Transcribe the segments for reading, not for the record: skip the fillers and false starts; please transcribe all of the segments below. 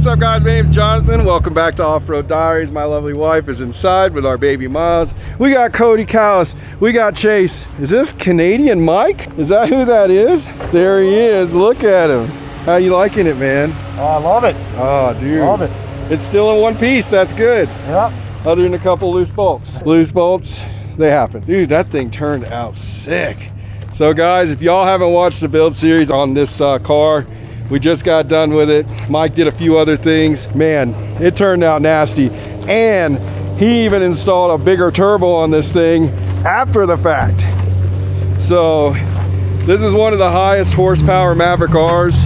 What's up, guys? My name's Jonathan. Welcome back to Off-Road Diaries. My lovely wife is inside with our baby Miles. We got Cody Callis. We got Chase. Is this Canadian Mike? Is that who that is? There he is. Look at him. How you liking it, man? Oh, I love it. Oh, dude. Love it. It's still in one piece. That's good. Yep. Other than a couple loose bolts. Loose bolts, they happen. Dude, that thing turned out sick. So guys, if y'all haven't watched the build series on this car, we just got done with it. Mike did a few other things. Man, it turned out nasty. And he even installed a bigger turbo on this thing after the fact. So this is one of the highest horsepower Maverick R's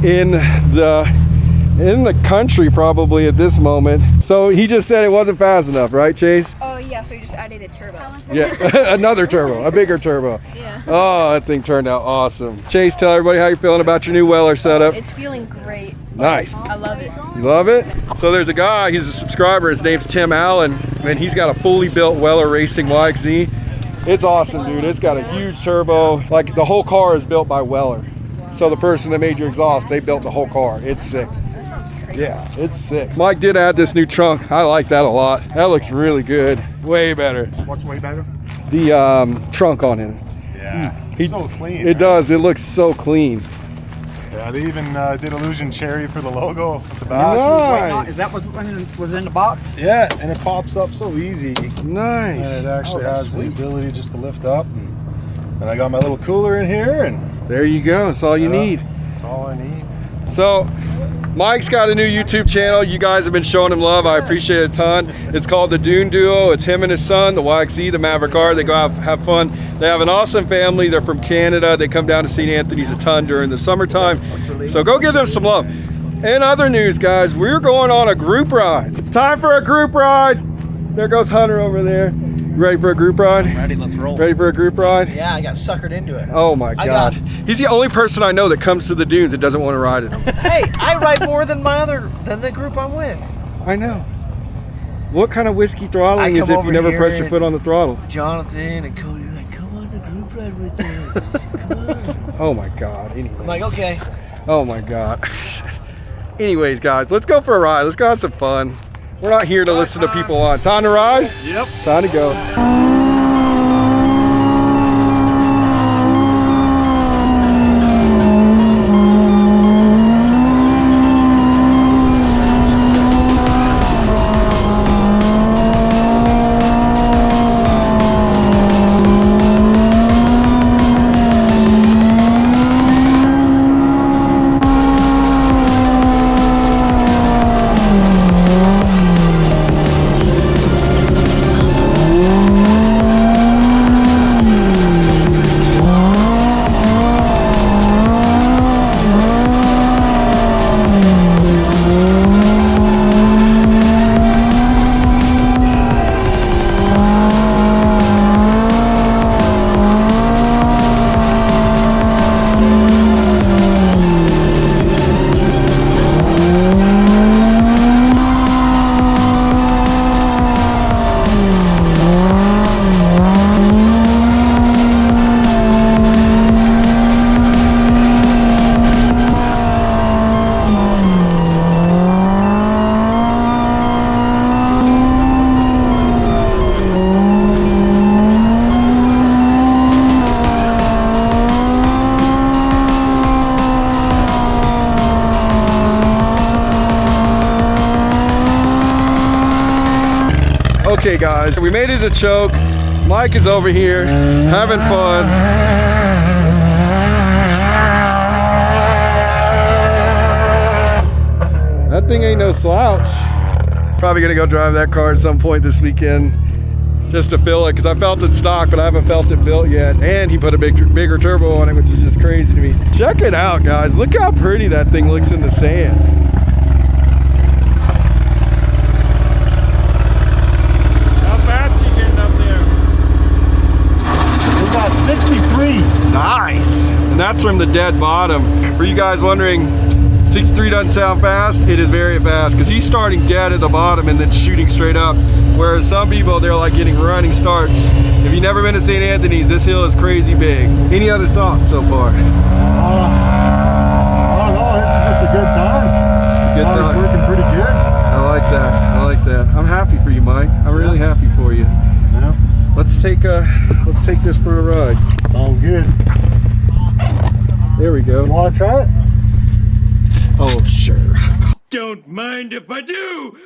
in the country probably at this moment. So he just said it wasn't fast enough, right, Chase? Oh yeah, so you just added a turbo. Yeah, another turbo, a bigger turbo. Yeah. Oh, that thing turned out awesome. Chase, tell everybody how you're feeling about your new Weller setup. It's feeling great. Nice. I love it. You love it? So there's a guy, he's a subscriber, his name's Tim Allen, and he's got a fully built Weller Racing YXZ. It's awesome, dude. It's got a huge turbo. Like, the whole car is built by Weller. So the person that made your exhaust, they built the whole car. It's sick. That sounds crazy. Yeah, it's sick. Mike did add this new trunk. I like that a lot. That looks really good. Way better. What's way better? The trunk on it. Yeah, so clean. It does. It looks so clean. Yeah, they even did Illusion Cherry for the logo at the back. Nice. Is that what was in the box? Yeah, and it pops up so easy. Nice. And it actually has the ability just to lift up. And I got my little cooler in here, and There you go. That's all you need. That's all I need. So Mike's got a new YouTube channel. You guys have been showing him love. I appreciate it a ton. It's called the Dune Duo. It's him and his son, the YXZ, the Maverick R. They go out, have fun. They have an awesome family. They're from Canada. They come down to St. Anthony's a ton during the summertime. So go give them some love. In other news, guys, we're going on a group ride. It's time for a group ride. There goes Hunter over there. You ready for a group ride? Ready, let's roll. Ready for a group ride? Yeah, I got suckered into it. Oh my God. He's the only person I know that comes to the dunes that doesn't want to ride in them. Hey, I ride more than the group I'm with. I know. What kind of whiskey throttling is it if you never press your foot on the throttle? Jonathan and Cody are like, come on the group ride with us. Come on. Oh my God. Anyways. I'm like, okay. Oh my God. Anyways, guys, let's go for a ride. Let's go have some fun. We're not here to listen to people on. Time to ride? Yep. Time to go. Okay guys, we made it to Choke. Mike is over here having fun. That thing ain't no slouch. Probably gonna go drive that car at some point this weekend just to fill it, because I felt it stock, but I haven't felt it built yet. And he put a bigger turbo on it, which is just crazy to me. Check it out, guys. Look how pretty that thing looks in the sand. How fast are you getting up there? We're about 63. Nice. And that's from the dead bottom. For you guys wondering, 63 doesn't sound fast. It is very fast, because he's starting dead at the bottom and then shooting straight up. Whereas some people, they're like getting running starts. If you've never been to St. Anthony's, this hill is crazy big. Any other thoughts so far? I don't know, this is just a good time. It's a good time. go. You want to try it? Oh, sure. Don't mind if I do.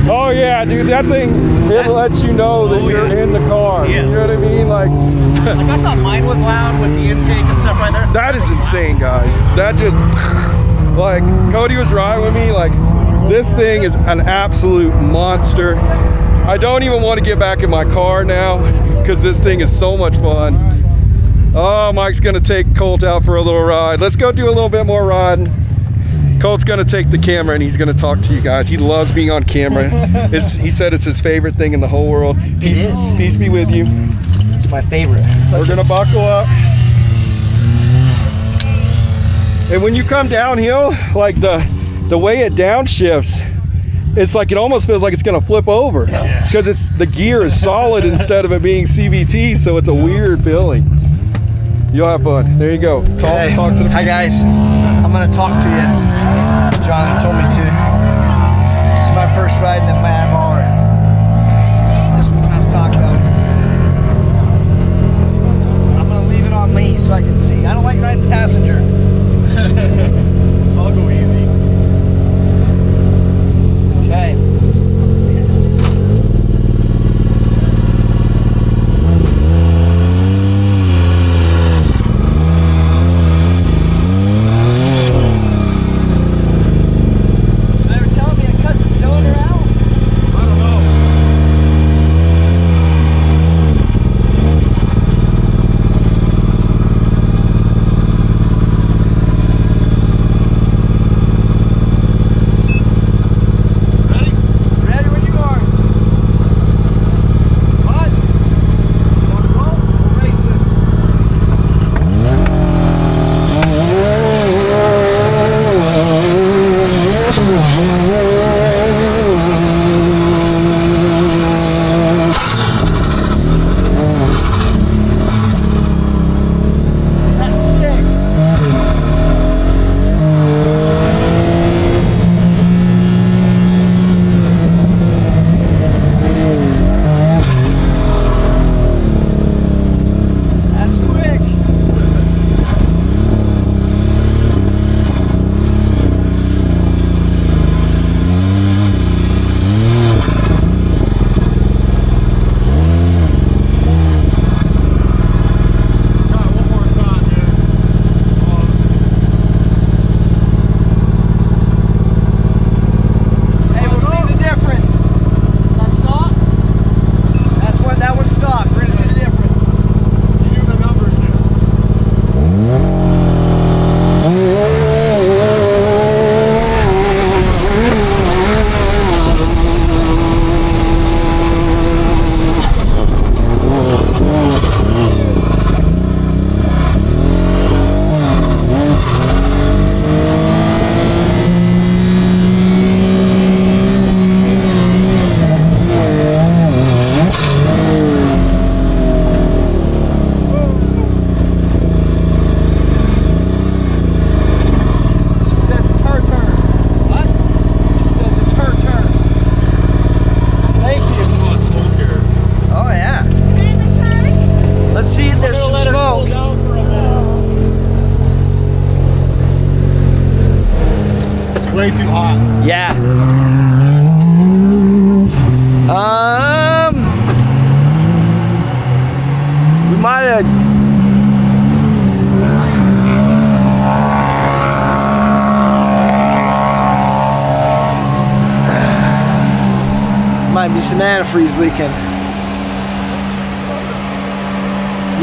Oh yeah, dude, that thing, it lets you know that you're in the car. Yes. You know what I mean? Like I thought mine was loud with the intake and stuff right there. that is insane, guys. That just, like, Cody was right with me. Like, this thing is an absolute monster. I don't even want to get back in my car now because this thing is so much fun. Oh, Mike's gonna take Colt out for a little ride. Let's go do a little bit more riding. Colt's gonna take the camera and he's gonna talk to you guys. He loves being on camera. He said it's his favorite thing in the whole world. Peace be with you. It's my favorite. We're gonna buckle up. And when you come downhill, like the way it downshifts, it's like it almost feels like it's gonna flip over because it's the gear is solid instead of it being CVT, so it's a weird feeling. You'll have fun. There you go. Okay. Talk to the Hi guys, I'm gonna talk to you. John told me to. This is my first ride in a Mav R. This one's not stock though. I'm gonna leave it on me so I can see. I don't like riding passenger. I'll go easy. Okay. So they were telling me it cuts the cylinder out? way too hot. Yeah. We might have. Might be some antifreeze leaking.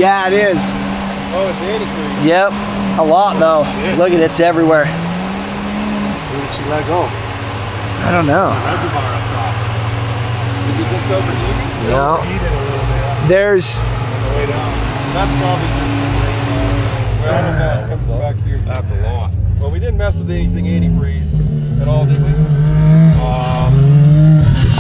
Yeah, it is. Oh, it's antifreeze. Yep. A lot though. Look at it, it's everywhere. Where did she let go? I don't know. Reservoir up top. Did you just overheat? No. Heated a little bit There's. on the way down. That's probably just well, I don't know. It's coming back here. That's a lot. Well, we didn't mess with anything antifreeze at all, did we?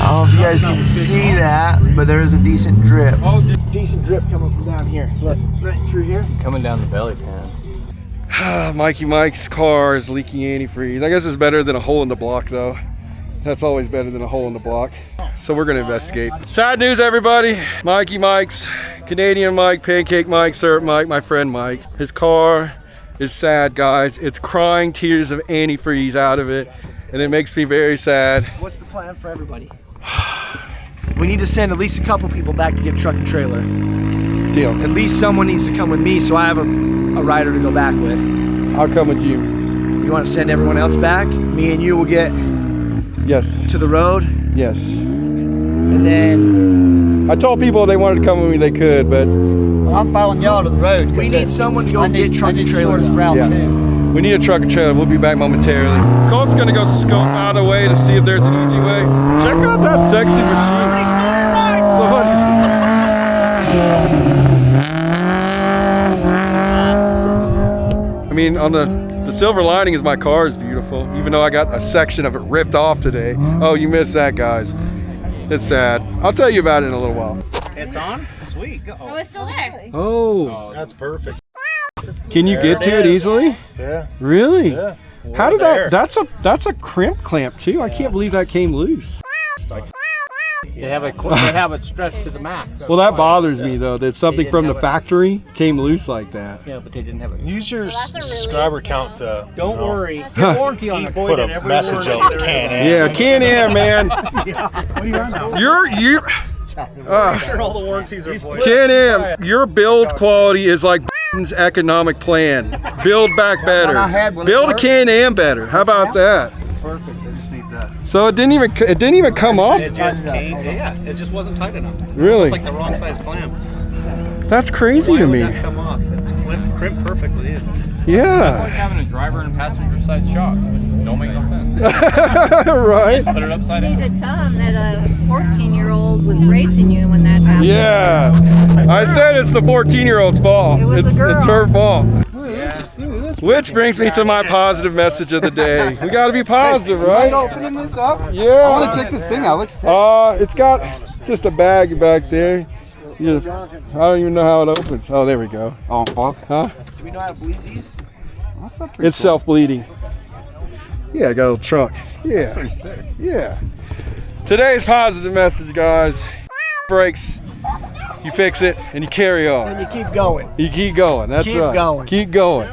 I don't know if you guys can see that, but there is a decent drip. Oh, Decent drip coming from down here. Look, right through here. Coming down the belly pan. Mikey Mike's car is leaking antifreeze. I guess it's better than a hole in the block, though. That's always better than a hole in the block. So we're gonna investigate. Sad news, everybody. Mikey Mike's, Canadian Mike, Pancake Mike, Syrup Mike, my friend Mike. His car is sad, guys. It's crying tears of antifreeze out of it, and it makes me very sad. What's the plan for everybody? We need to send at least a couple people back to get truck and trailer. Deal. At least someone needs to come with me so I have a rider to go back with. I'll come with you. You want to send everyone else back? Me and you will get Yes. to the road, Yes. and then I told people if they wanted to come with me, they could, but I'm following y'all to the road. we need someone to go get truck and trailer. route Yeah. too. we need a truck and trailer. We'll be back momentarily. Colt's gonna go scope out of the way to see if there's an easy way. Check out that sexy machine. I mean, on the silver lining is my car is beautiful, even though I got a section of it ripped off today. Oh, you missed that, guys. It's sad. I'll tell you about it in a little while. It's on? Sweet. Oh, it's still there. Oh, That's perfect. can you get to it easily? Yeah. Really? Yeah. How did that? That's a crimp clamp too. I can't believe that came loose. They have it stretched to the max. Well, that bothers me though. That something from the factory came loose like that. Yeah, but they didn't have it. Use your that's a relief. subscriber count to Don't worry. Huh. Warranty on put a message out to Can-Am. Yeah, Can-Am, man. What are you on now? You're Sure, all the warranties are void. Can-Am. Your build quality is like Biden's economic plan. Build back better. Build a Can-Am better. How about that? Perfect. I just need that. So it didn't even come off. It just came. Yeah, it just wasn't tight enough. Really? It's like the wrong size clamp. That's crazy Why to would me. that come off? It's crimped perfectly. It's Yeah. having a driver and passenger side shock. Don't make no sense. Right. Put it upside You down. need to tell him that a 14-year-old was racing you when that happened. Yeah. I said it's the 14-year-old's fault. It was a girl. It's her fault. Which brings me to my positive message of the day. We got to be positive, right? Opening this up? I Yeah. want to check this thing out. Looks sick. It's got just a bag back there. I don't even know how it opens. Oh, there we go. Oh, both. Huh? Do we know how to bleed these? That's not pretty It's self-bleeding. Yeah, I got a little truck. Yeah. pretty sick. Yeah. Today's positive message, guys. Breaks. You fix it and you carry on. And you keep going. You keep going. That's Keep right. going. Keep going.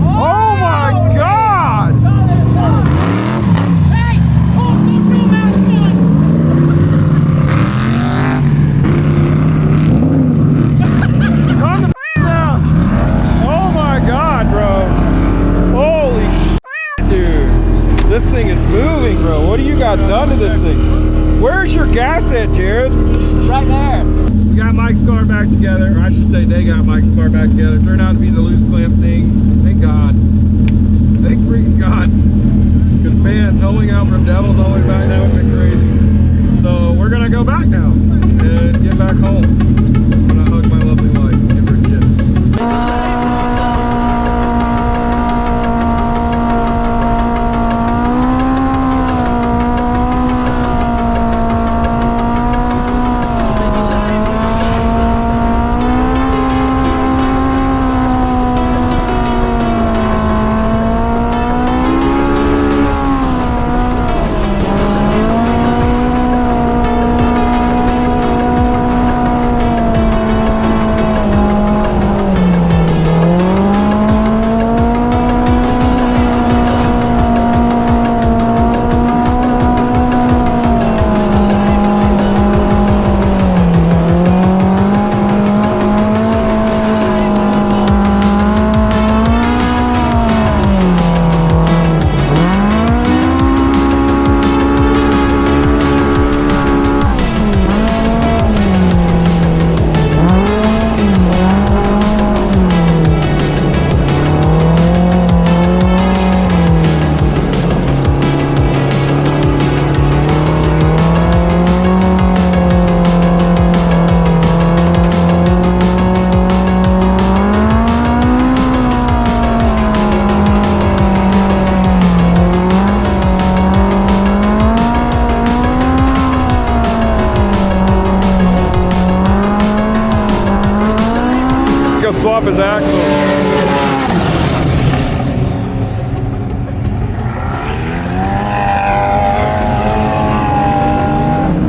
Oh my God! Calm the down. Oh my God, bro. Holy dude. This thing is moving, bro. What do you got done to this thing? Where's your gas at, Jared? Right there. We got Mike's car back together. Or I should say they got Mike's car back together. Turned out to be the loose clamp thing. Thank God. Thank freaking God. Because man, towing out from Devil's all the way back now has been crazy. So we're gonna go back now and get back home. I'm gonna hug my lovely wife and give her a kiss. swap his axle.